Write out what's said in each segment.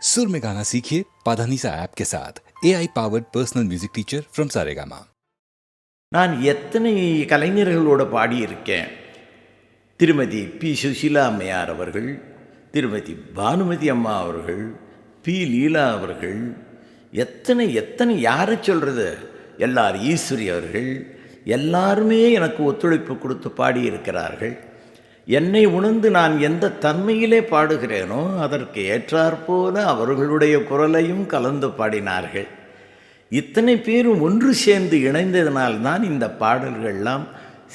सुर में गाना सीखिए पाधानीसा ऐप के साथ AI powered personal music teacher from Saregama. நான் எத்தனை கலைஞர்களோடு பாடியிருக்கேன். திருமதி பி. சுஷீலா அம்மையார் அவர்கள், திருமதி பானுமதி அம்மா அவர்கள், பி. லீலா அவர்கள், எத்தனை யாரை சொல்கிறது, எல்லார் ஈஸ்வரி அவர்கள், எல்லாருமே எனக்கு ஒத்துழைப்பு கொடுத்து பாடியிருக்கிறார்கள். என்னை உணர்ந்து நான் எந்த தன்மையிலே பாடுகிறேனோ அதற்கு ஏற்றாற்போல அவர்களுடைய குரலையும் கலந்து பாடினார்கள். இத்தனை பேரும் ஒன்று சேர்ந்து இணைந்ததனால்தான் இந்த பாடல்கள்லாம்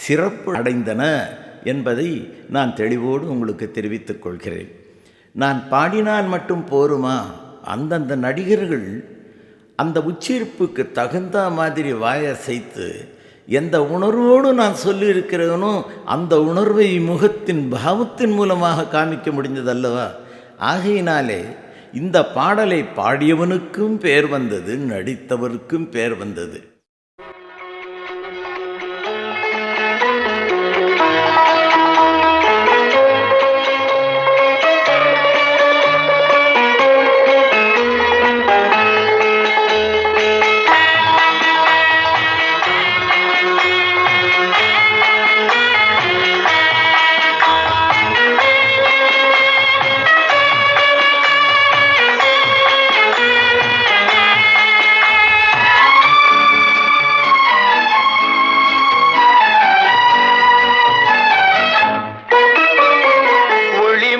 சிறப்பு அடைந்தன என்பதை நான் தெளிவோடு உங்களுக்கு தெரிவித்துக் கொள்கிறேன். நான் பாடினால் மட்டும் போருமா? அந்தந்த நடிகர்கள் அந்த உச்சரிப்புக்கு தகுந்த மாதிரி வாயசைத்து எந்த உணர்வோடு நான் சொல்லியிருக்கிறேனோ அந்த உணர்வை முகத்தின் பாவத்தின் மூலமாக காமிக்க முடிந்ததல்லவா? ஆகையினாலே இந்த பாடலை பாடியவனுக்கும் பேர் வந்தது, நடித்தவருக்கும் பேர் வந்தது.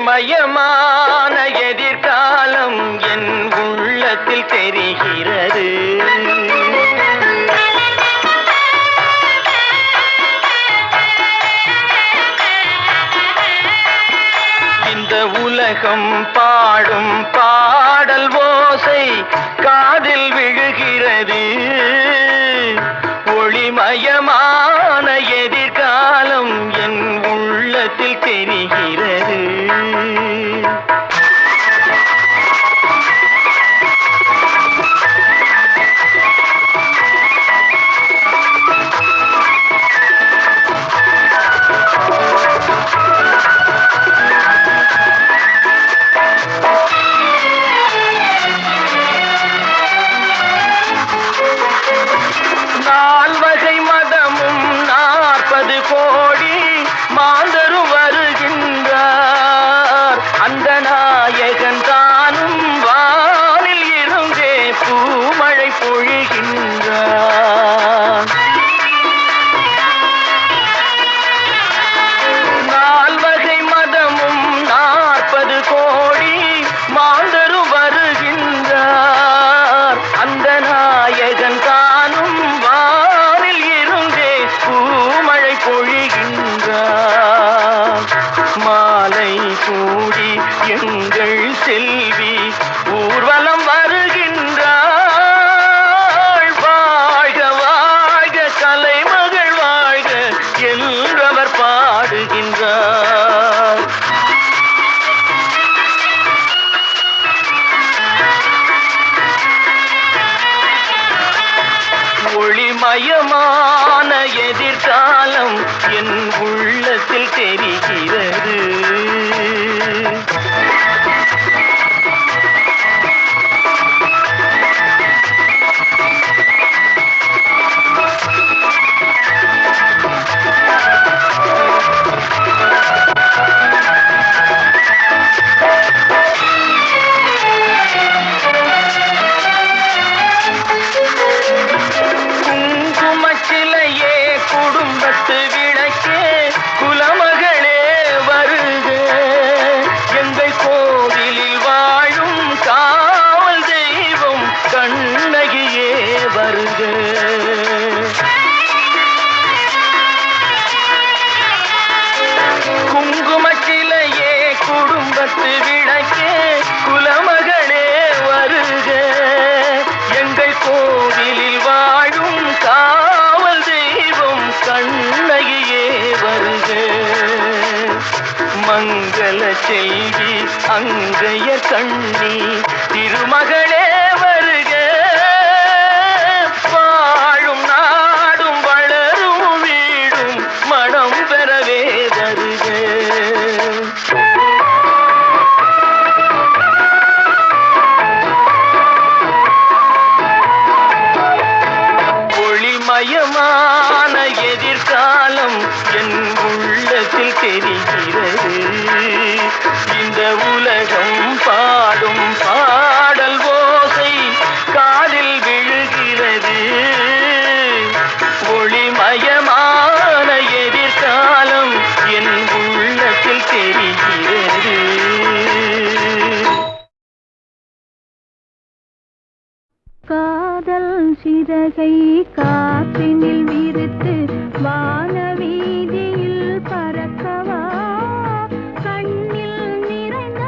மயமான எதிர்காலம் என் உள்ளத்தில் தெரிகிறது. இந்த உலகம் பாடும் பாடல் ஓசை காதில் விழுகிறது. ஒளிமயமான எதிர்காலம் என் உள்ளத்தில் தெரிகிறது. நால்வகை மதமும் 40 கோடி மாந்தரும் வருகின்றார். அந்த நாயகன் தானும் வானில் இருந்தே பூமழை பொழிகின்றார். நால்வகை மதமும் 40 கோடி மாந்தரும் வருகின்றார். அந்த நாயகன் தானும் வானில் இருந்தே பூமழை பொழிகின்றார். மாலை கூடி எங்கள் செல்வி ஊர்வலம் வருகின்றாள். வாழ்க வாழ்க கலைமகள் வாழ்க என்றவர் பாடுகின்றார். ஒளிமயமான எதிர்காலம் என் உள்ளத்தில் தெரிகிறது. குங்குமச்சிலையே குடும்பத்து விளக்கே குலமகளே வருக. எங்கள் கோவிலில் வாழும் காவல் தெய்வம் கண்ணகியே வருக. குங்குமச்சிலையே குடும்பத்து விளக்கே குலமகளே வருக. எங்கள் கோவிலில் வாழும் காவல் தெய்வம் கண்ணகியே வருக. மங்கள செல்வி அங்கைய கண்ணி திருமகளே வருக. வாழும் நாடும் வளரும் வீடும் மனம் பெறவே வருக. காதல் சிறகை காற்றினில் விரித்து வானவீதியில் பறக்கவா கண்ணில் நிறைந்த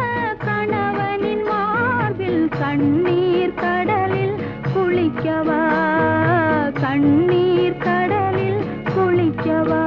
கணவனின் மார்பில் கண்ணீர் கடலில் குளிக்கவா கண்ணீர் கடலில் குளிக்கவா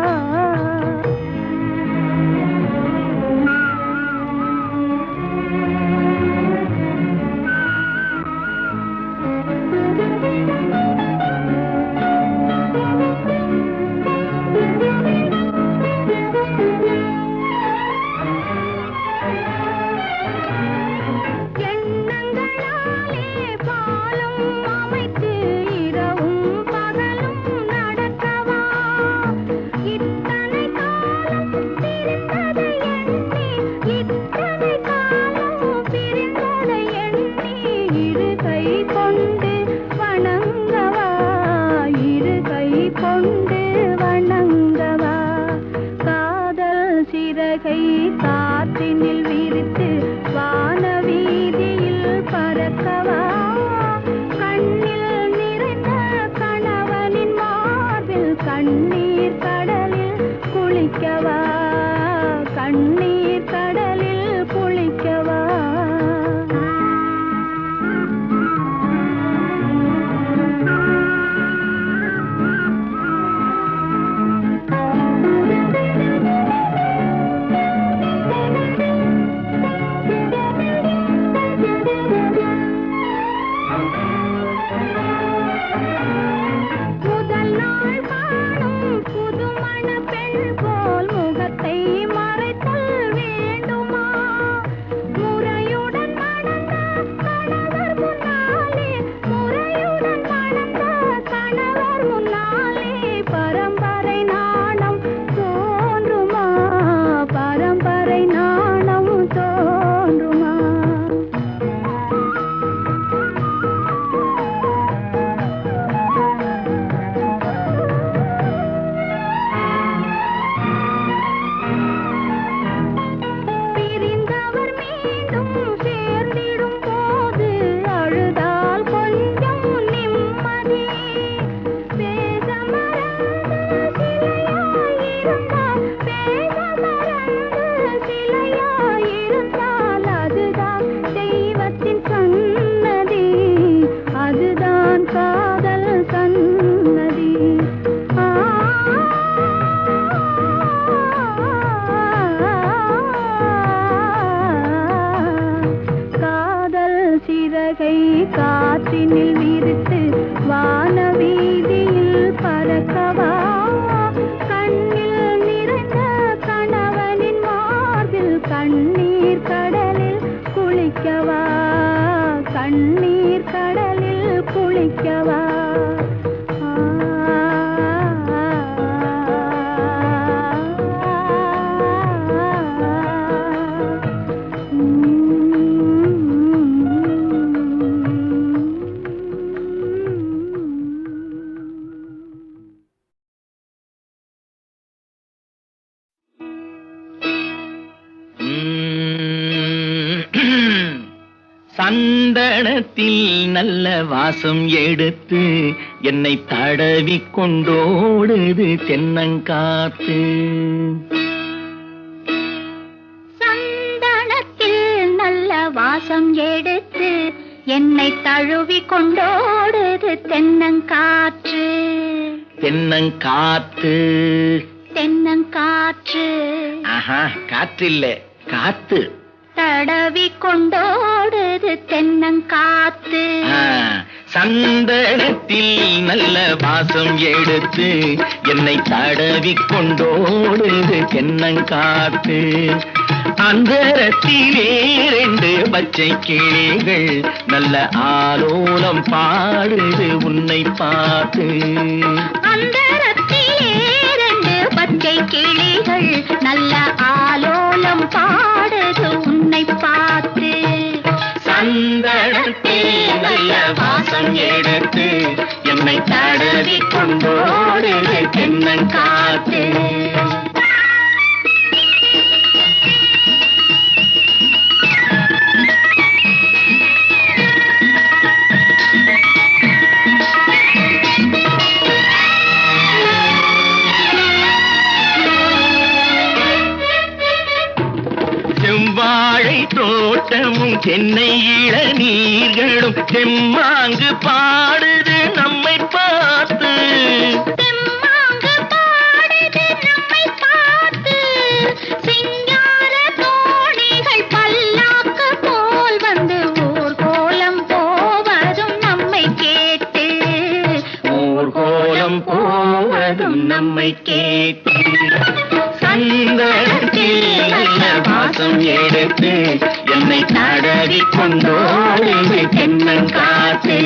காற்றினில் விரித்து வானவீதியில் பறக்கவா கண்ணில் நிறைந்த கணவனின் மார்பில் கண்ணீர் கடலில் குளிக்கவா கண்ணீர் கடலில் குளிக்கவா காற்றினில் விரித்து வானவீதியில் பறக்கவா கண்ணில் நிறைந்த கணவனின் மார்பில் கண்ணீர் கடலில் குளிக்கவா கண்ணீர் கடலில் குளிக்கவா சந்தனத்தில் நல்ல வாசம் எடுத்து என்னை தடவி கொண்டோடுது தென்னங்காத்து. சந்தனத்தில் நல்ல வாசம் எடுத்து என்னை தழுவி கொண்டோடுது தென்னங்காற்று. தென்னங்காத்து தென்னங்காற்று ஆஹா, காற்று இல்ல காத்து. தடவி கொண்டோடுது தென்னங்காத்து. சந்தனத்தில் நல்ல வாசம் எடுத்து என்னை தடவி கொண்டோடுது தென்னங்காத்து. அந்தரத்திலே 2 பச்சை கிளிகள் நல்ல ஆலோலம் பாடுது உன்னை பார்த்து. அந்தரத்திலே 2 பச்சை கிளிகள் நல்ல ஆலோலம் பாடுது உன்னை பார்த்து. சந்தனத்தில் நல்ல வாசம் எடுத்து என்னை தடவி கொண்டோடுது தென்னங்காத்து. தென்னை இளநீர்களும் செம்மாங்கு பாடுது நம்மை பார்த்து. தெம்மாங்கு பாடுது நம்மை பார்த்து. சிங்கார தோணிகள் பல்லாக்கு போல் வந்து ஊர்கோலம் போவதும் நம்மை கேட்டு. ஊர்கோலம் போவதும் நம்மை கேட்டு. சந்தனத்தில் நல்ல வாசம் எடுத்து என்னை தடவி கொண்டோடு தென்னங்காத்து.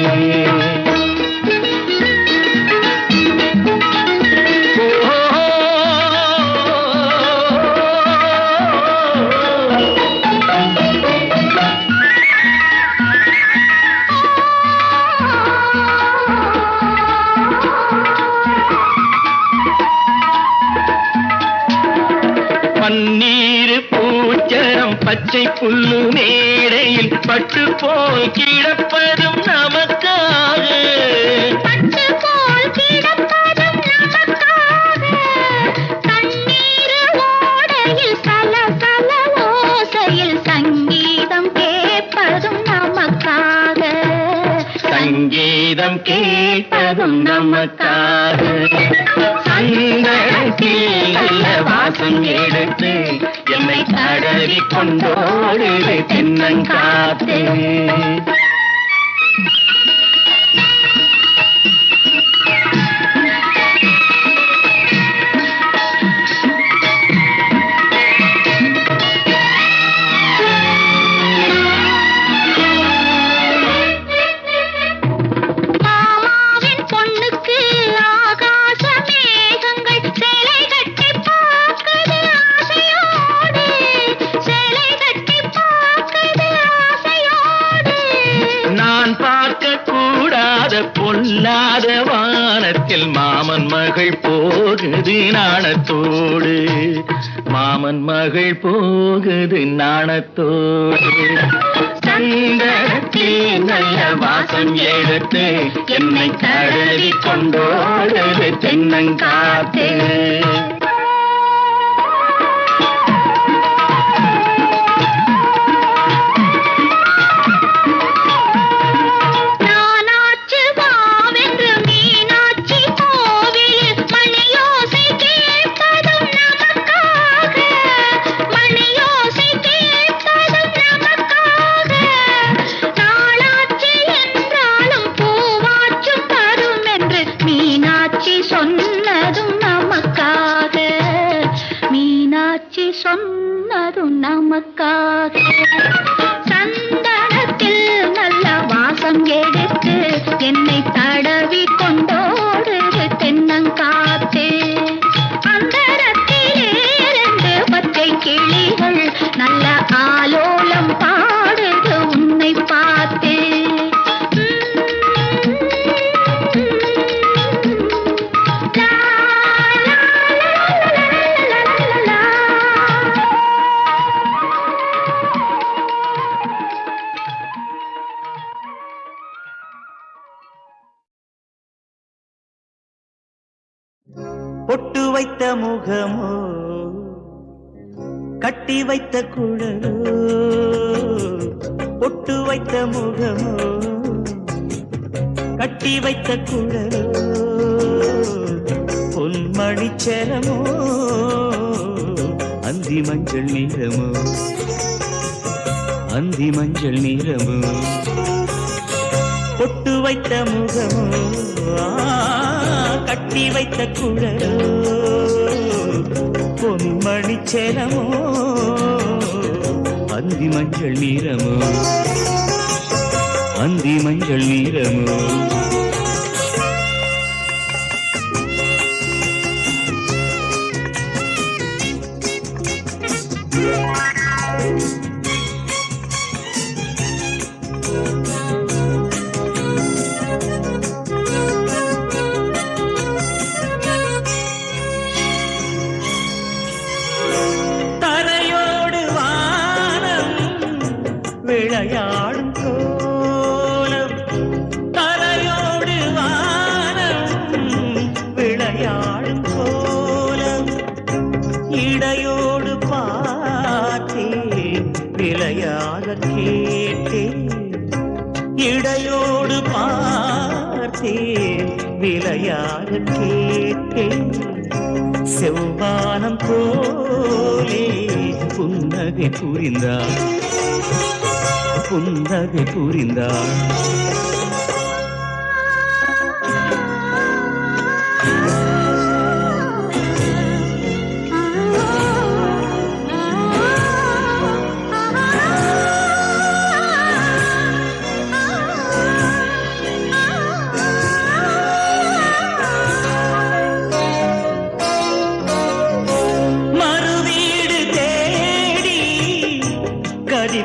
பன்னீர் பூச்சரம் பச்சை புல்லு மேடையில் பட்டு போல் கிடப்பதும் நமக்காக. பட்டு போல் கிடப்பதும் நமக்காக. தண்ணீர் ஓடையில் சலசல ஓசையில் சங்கீதம் கேட்பதும் நமக்காக. சங்கீதம் கேட்பதும் நமக்காக. சந்தனத்தில் நல்ல வாசம் எடுத்து என்னை தடவி கொண்டோடு தென்னங்காத்து. மாமாவின் பொண்ணுக்கு ஆகாச மேகங்கள் சேலை கட்டி பார்க்குது ஆசையோடு. சேலை கட்டி பார்க்குது ஆசையோடு. நான் பார்க்க கூடாத பொல்லாத வானத்தில் மாமன் மகள் போகுது நாணத்தோடு. மாமன் மகள் போகுது நாணத்தோடு. சந்தனத்தில் நல்ல வாசம் எடுத்து என்னை தடவி கொண்டோடு தென்னங்காத்து. நானாச்சு வாவென்று மீனாட்சி கோவில் மணியோசை கேட்பதும் நமக்காக. மணியோசை கேட்பதும் நமக்காக. நாளாச்சு என்றாலும் பூவாச்சும் வரும் என்று மீனாட்சி சொன்னதும் நமக்காக. மீனாட்சி சொன்னதும் நமக்காக. சந்தனத்தில் நல்ல வாசம் எடுத்து என்னை தடவி கொண்டோடு தென்னங்காத்து. அந்தரத்திலே 2 பச்சை கிளிகள் நல்ல ஆலோலம் பாடுது உன்னை பார்த்து. லா, லா, லா, லா, லா, லா. பொட்டு வைத்த முகமோ கட்டி வைத்த குழலோ. பொட்டு வைத்த முகமோ கட்டி வைத்த குழலோ. பொன்மணிச்சரமோ அந்தி மஞ்சள் நீரமோ. அந்தி மஞ்சள் நீரமோ. பொட்டு வைத்த முகமோ கட்டி வைத்த குழலோ. பொன்மணிச்சேலமோ அந்தி மஞ்சள் நீரமோ. அந்தி மஞ்சள் நீரமோ. தரையோடு வானம் விளையாடும் கோலம். தரையோடு இடையோடு பார்த்தேன் விலையாக கேட்டேன் செவ்வானம் போலே புன்னகை புரிந்தாள் புன்னகை புரிந்தாள்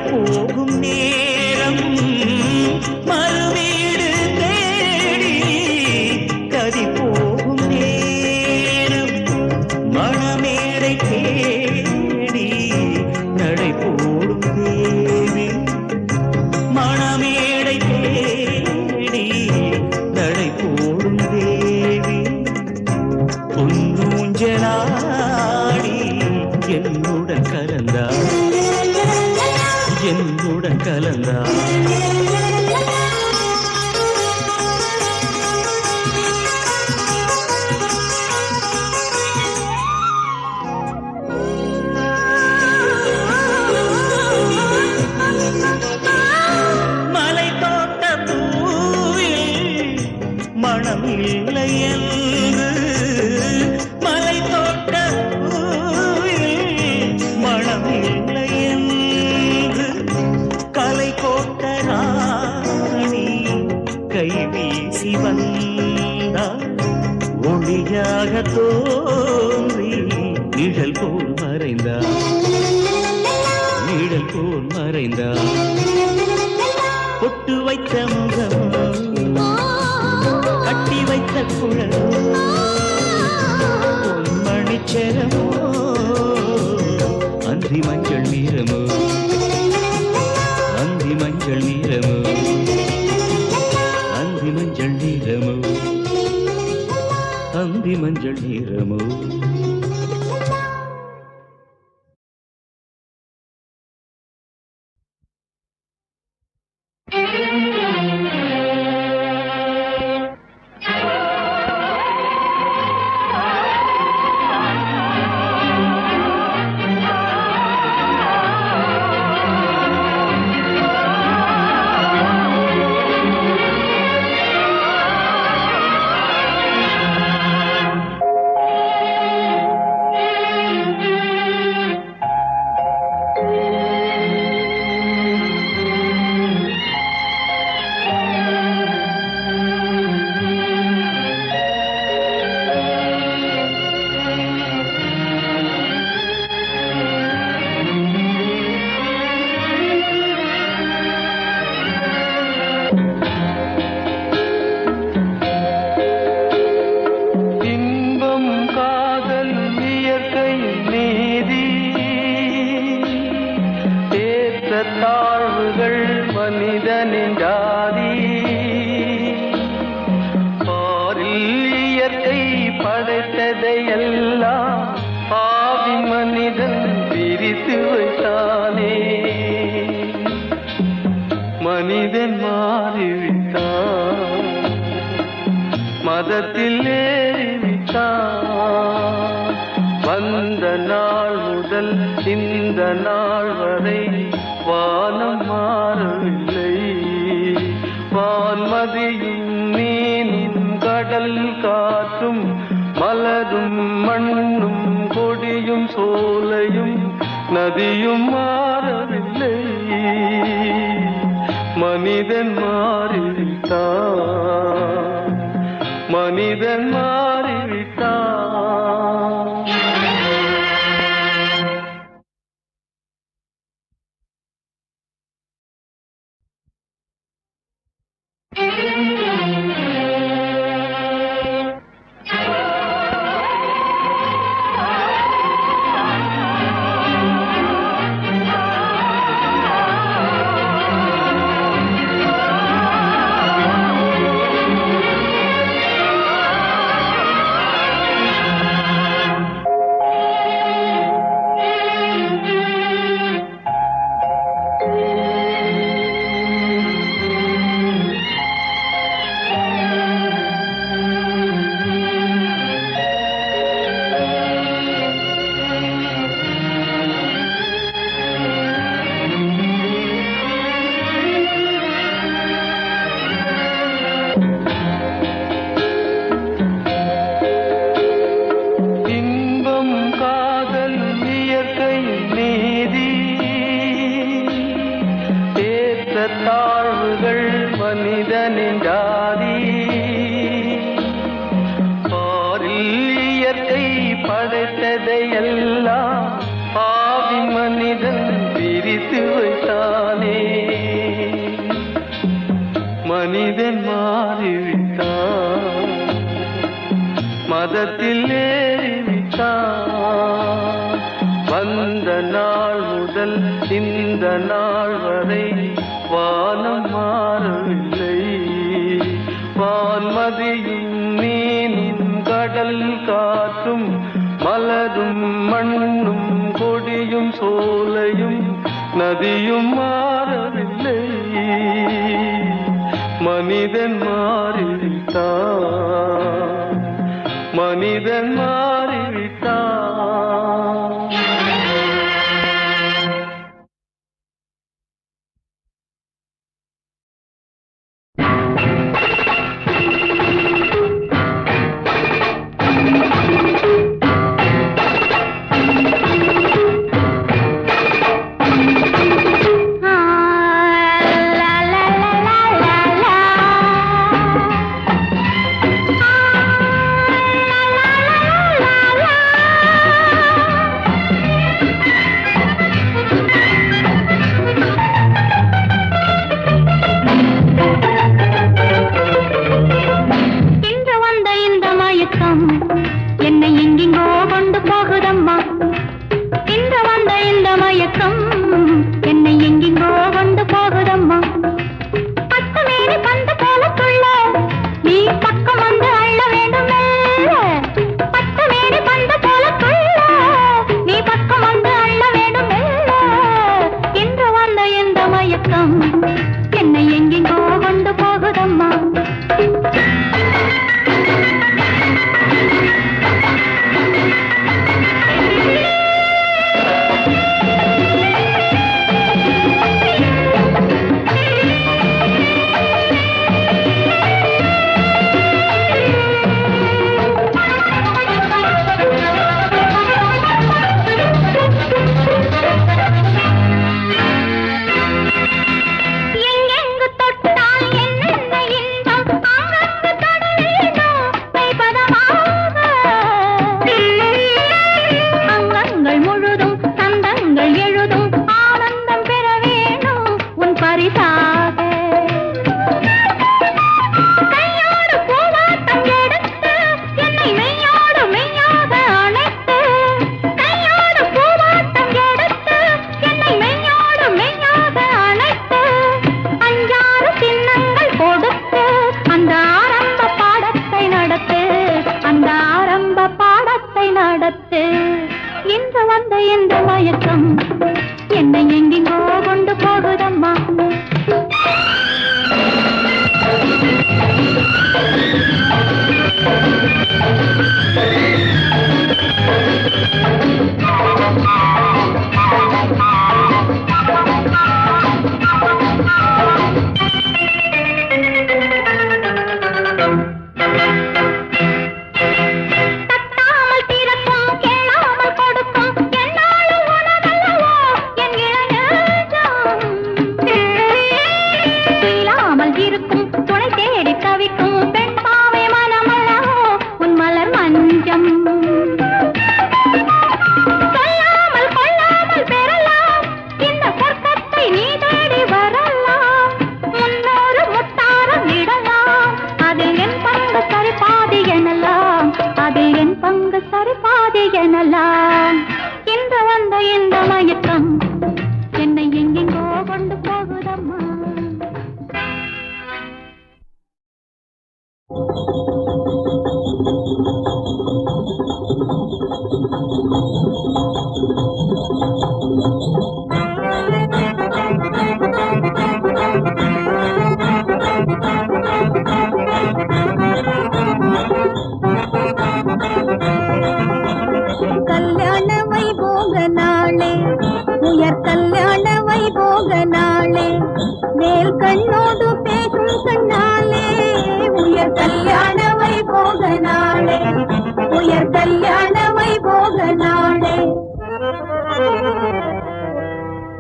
போகும் நேரம் மறுவீடு தேடி கதி போகும் நேரம் மணமேடை தேடி நடை போடும் தேவி மணமேடை தேடி நடை போடும் தேவி பொன்னூஞ்சலாடி என்னுடன் கலந்தாள் என்னுடன் கலந்தாள் மலை தோட்ட பூவில் மனம் இல்லை என்று மலை தோட்ட பூவில் மனம் இல்லை கலை கோட்ட ராணி கை வீசி வந்தாள் ஒளியாக தோன்றி நிழல் போல் மறைந்தாள் நிழல் போல் மறைந்தாள் பொட்டு வைத்த முகம் கட்டி வைத்த குழல் பொன்மணிச்சரமோ அந்தி மஞ்சள் நீரமோ அந்தி மஞ்சள் நீரமோ அந்தி மஞ்சள் நீரமோ அந்தி மஞ்சள் நீரமோ தாழ்வுகள் மனிதனின் ஜாதி பாரில் இயற்கை படைத்ததையெல்லாம் பாவி மனிதன் பிரித்து வைத்தானே மனிதன் மாறிவிட்டான் மதத்தில் ஏறிவிட்டான் வந்த நாள் முதல் இந்த நாள் வரை வானம் மாறவில்லை வான்மதியும் மீனும் கடல் காற்றும் மலரும் மண்ணும் கொடியும் சோலையும் நதியும் மாறவில்லை மனிதன் மாறிவிட்டான் மனிதன் மாறிவிட்டான் உணர்வுகள் மனிதனின் ஜாதி. பாரில் இயற்கை படைத்ததையெல்லாம் பாவி மனிதன் பிரித்து வைத்தானே. மனிதன் மாறிவிட்டான், மதத்தில் ஏறிவிட்டான். வந்த நாள் முதல் இந்த நாள் வரை வானம் மாறவில்லை. வான்மதியும் மீனும் கடல் காற்றும் மலரும் மண்ணும் கொடியும் சோலையும் நதியும் மாறவில்லை. மனிதன் மாறிவிட்டான், மனிதன் மாறிவிட்டான்.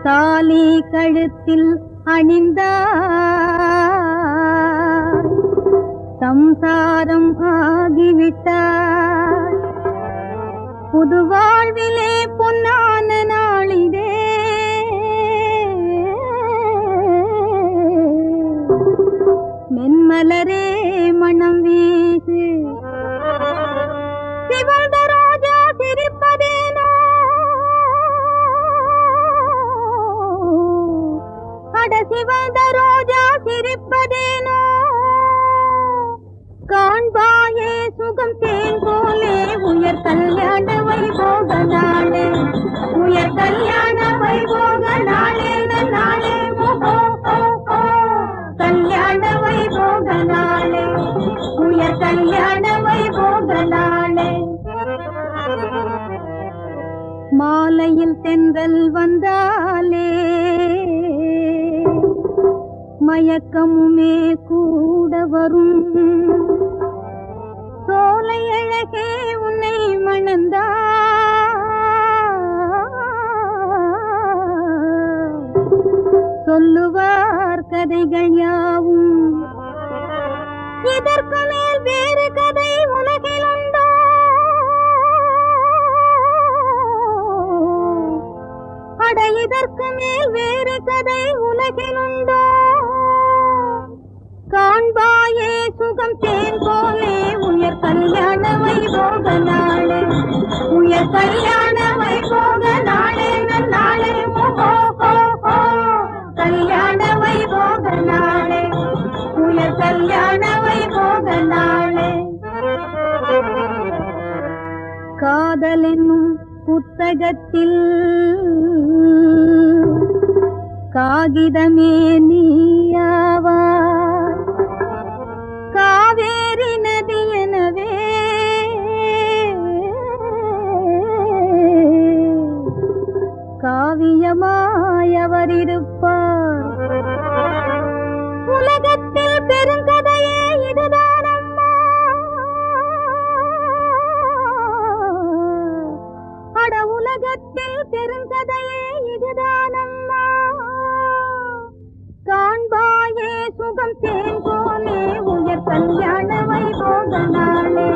தாலி கழுத்தில் அணிந்தார் சம்சாரம் ஆகிவிட்டார். புது வாழ்விலே பொன்னான நாளிதே, மென்மலரே மனம் வீசு, சிவந்த ரோஜா சிரிப்பதேனோ, அட சிவந்த ரோஜா சிரிப்பதேனோ, காண்பாயே சுகம் தேன் போலே உயர் கல்யாண வைபோக நாளே, உயர் கல்யாண வைபோக நாளே நாளே, கல்யாண வைபோக நாளே, உயர் கல்யாண வைபோக நாளே. மாலையில் தென்றல் வந்தாலே மயக்கமுமே கூட வரும், சோலை அழகே உன்னை மணந்தா சொல்லுவார் கதைகள் யாவும், இதற்கு மேல் வேறு கதை உலகில் உண்டோ, அட இதற்கு மேல் வேறு கதை உலகில் உண்டோ, காண்பாயே சுகம் தேன் போலே உயர் கல்யாண வைபோக நாளே, உயர் கல்யாண வைபோக நாளே நாளே, கல்யாண வைபோக நாளே, உயர் கல்யாண வைபோக நாளே. காதல் என்னும் புத்தகத்தில் காகிதமே நீயாவாய், காவேரி நதி எனவே காவியமாய் அவர் இருப்பார், உலகத்தில் பெருங்கதையே இதுதான் அம்மா, அட உலகத்தில் பெருங்கதையே இதுதான் அம்மா, காண்பாயே சுகம் தேன் போலே உயர் கல்யாண வைபோக நாளே,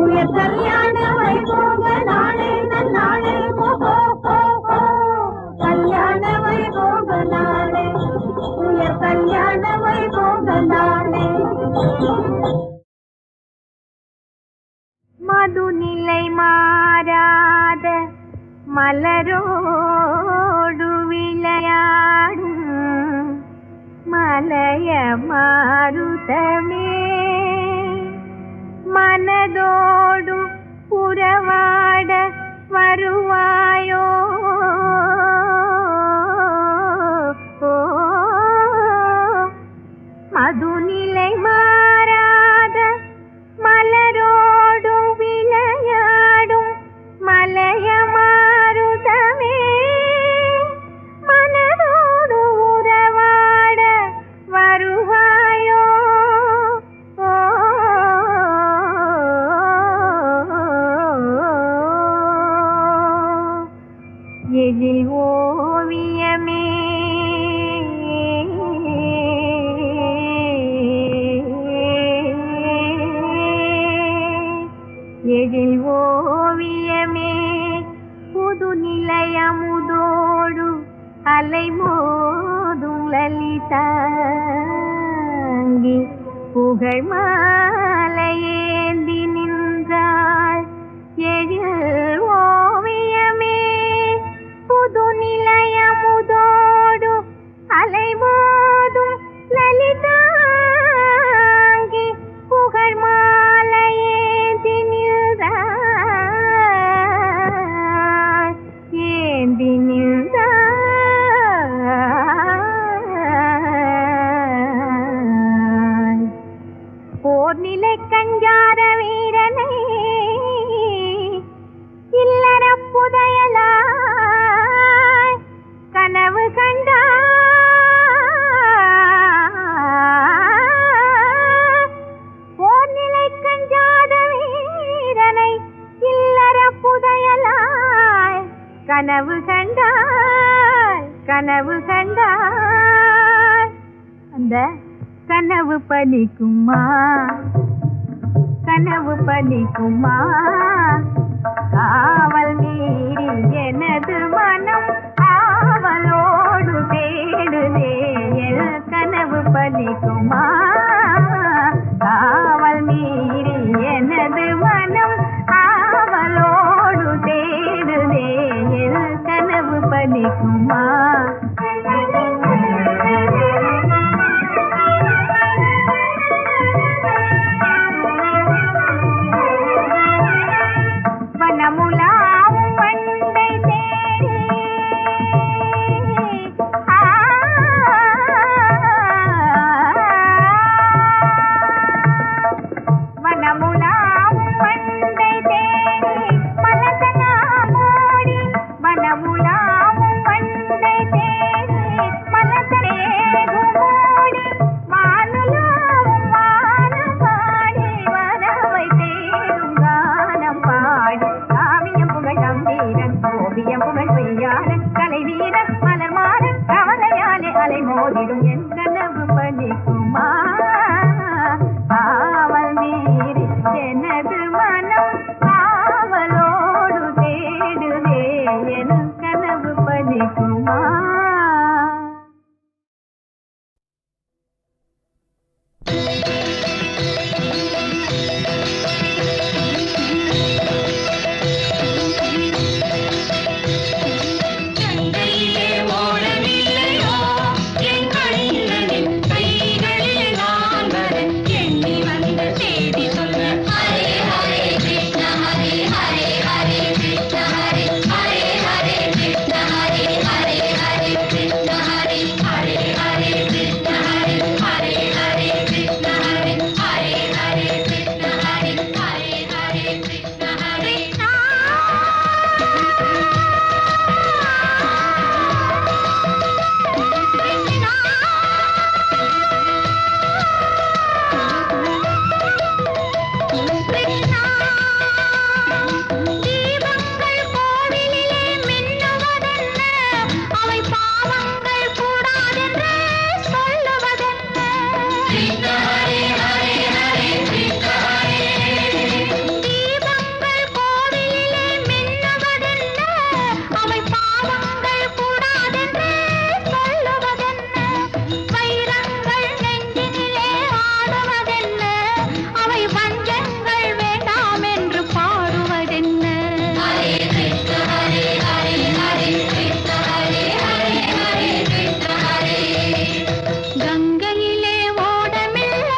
உயர் கல்யாண வைபோக நாளே நாளே, கல்யாண வைபோக நாளே, உயர் கல்யாண வைபோக நாளே. மதுநிலை மாறாத மலரோடு விளையாடும் மலைய மாருதமே, மனதோடு உறவாட வருவாயோ, மதுநிலை மாறாத மலரோடு விளையாடும் மலைய மாருதமே, மனதோடு உறவாட வருவாயோ, எழில் ஓவியமே எழில் ஓவியமே, புது நிலையமுதோடு அலைமோதும் லலிதாங்கி, புகழ் மாலையேந்தி நின்றாள் எழில் ஓவியமே, புது நிலையமுதோடு அலைமோதும் லலிதாங்கி, புகழ் மாலையேந்தி நின்றாள், ஏந்தி நின்றாள், போர் நிலை கஞ்சார வீரனை இல்லற புதையலாய் கனவு கண்டார், போர் நிலை கஞ்சாத வீரனை இல்லற புதையலாய் கனவு கண்டார், கனவு கண்டார். அந்த கனவு பலிக்குமா கனவு பலிக்குமா காவல் மீறி எனது மனம் ஆவலோடு தேடுதே என் கனவு பலிக்குமா காவல் மீறி எனது மனம் ஆவலோடு தேடுதே என் கனவு பலிக்குமா வனமுலாவும் வண்டை தேடி வனமுலாவும் வண்டை தேடி மலசனாமோடி வனமுலாவும் வண்டை தேடி மலசரேகுமோடி வானுலாவும் வானம் பாடி வரவை தேடும் கானம் பாடி காவியம் புகழ் தம்பீரன் ஓவியம் புகழ் பெய்யாரன் கலை வீரன் மலர் மாறன் கவலையாலே அலை மோதிடும் என் கனவு பலிக்குமா காவல் மீறி எனது மனம் காவலோடு தேடுதே என் கனவு பலிக்குமா கங்கையிலே ஓடமில்லை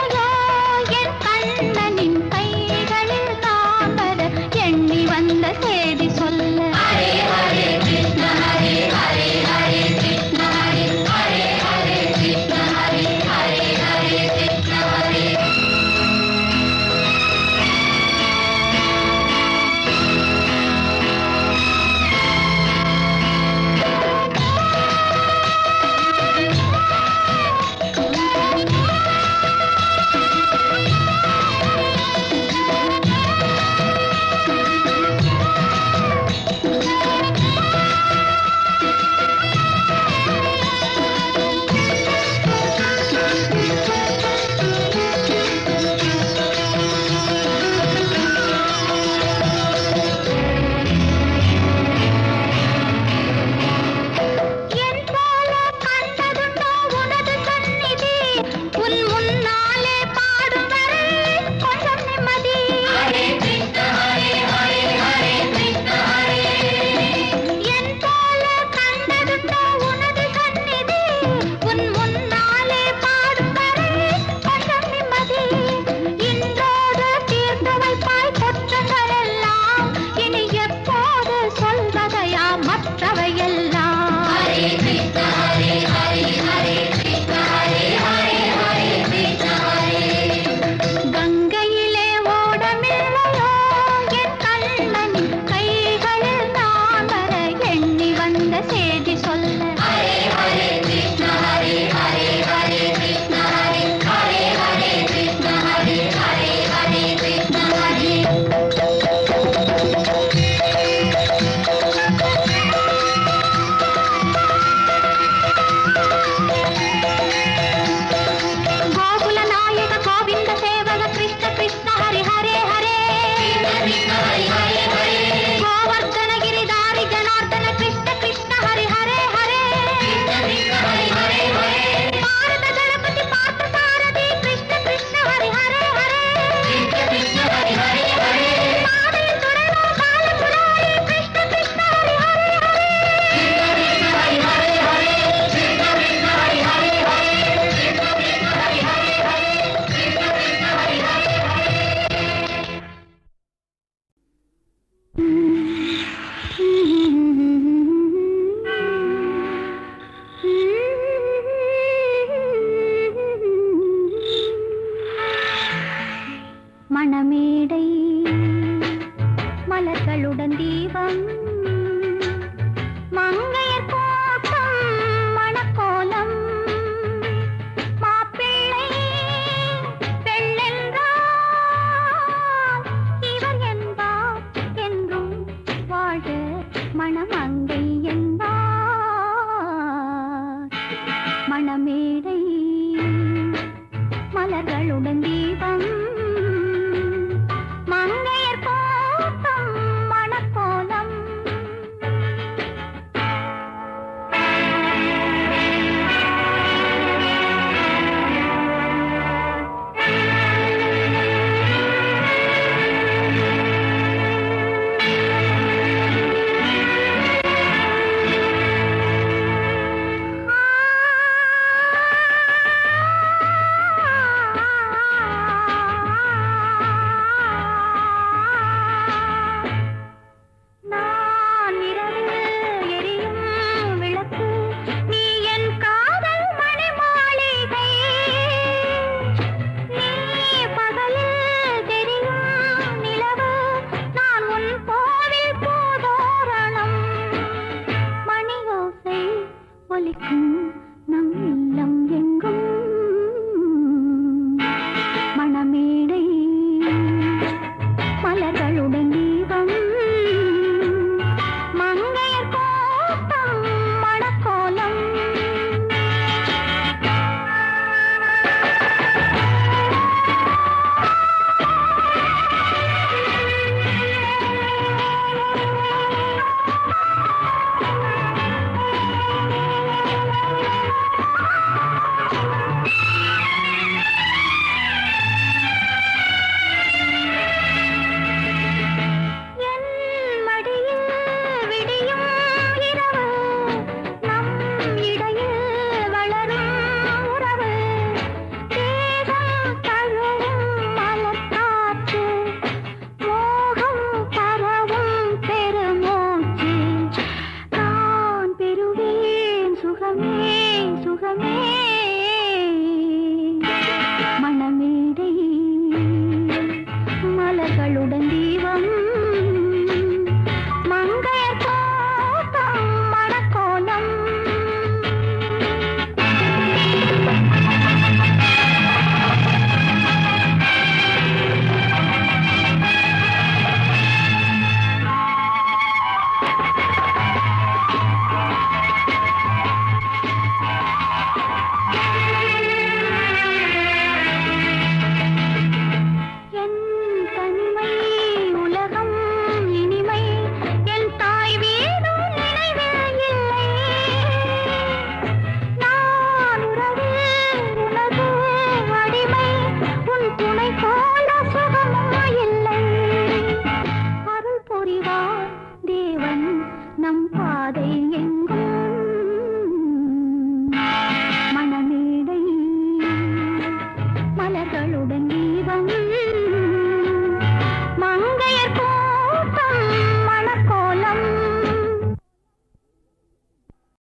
மணமேடை மலர்களுடன் தீபம் மங்கையர் கோட்டம் மணக்கோலம் மாப்பிள்ளை பெண்ணென்றால் இவர் என்பார் என்றும் வாழ்க மணமங்கை என்பார் மணமேடை மலர்களுடன் தீபம் மங்கையர் கோட்டம் மணக்கோலம் நான் இரவில் எரியும் விளக்கு நீ என் காதல் மணிமாளிகை நீ பகலில் தெரியும் நிலவு நான் உன் கோவில் பூதோரணம் மணியோசை ஒலிக்கும் நம் இல்லம் எங்கும் மணமேடை மலர்களுடன் தீபம் மங்கையர் கோட்டம் மணக்கோலம் என் மடியில் விடியும் இரவு நம் இடையில் வளரும் உறவு தேகம் தழுவும் மலர்காற்று மோகம் பரவும் பெருமூச்சு நான் பெறுவேன் சுகமே சுகமே மணமேடை மலர்களுடன் தீபம் மங்கையர் கோட்டம் மணக்கோலம் என் தனிமை உலகம் இனிமை என் தாய் வீடும் நினைவில் இல்லை நான் உறவில் உனது அடிமை உன் துணை போல சுகமும் இல்லை அருள் புரிவார் தேவன் நம் பாதை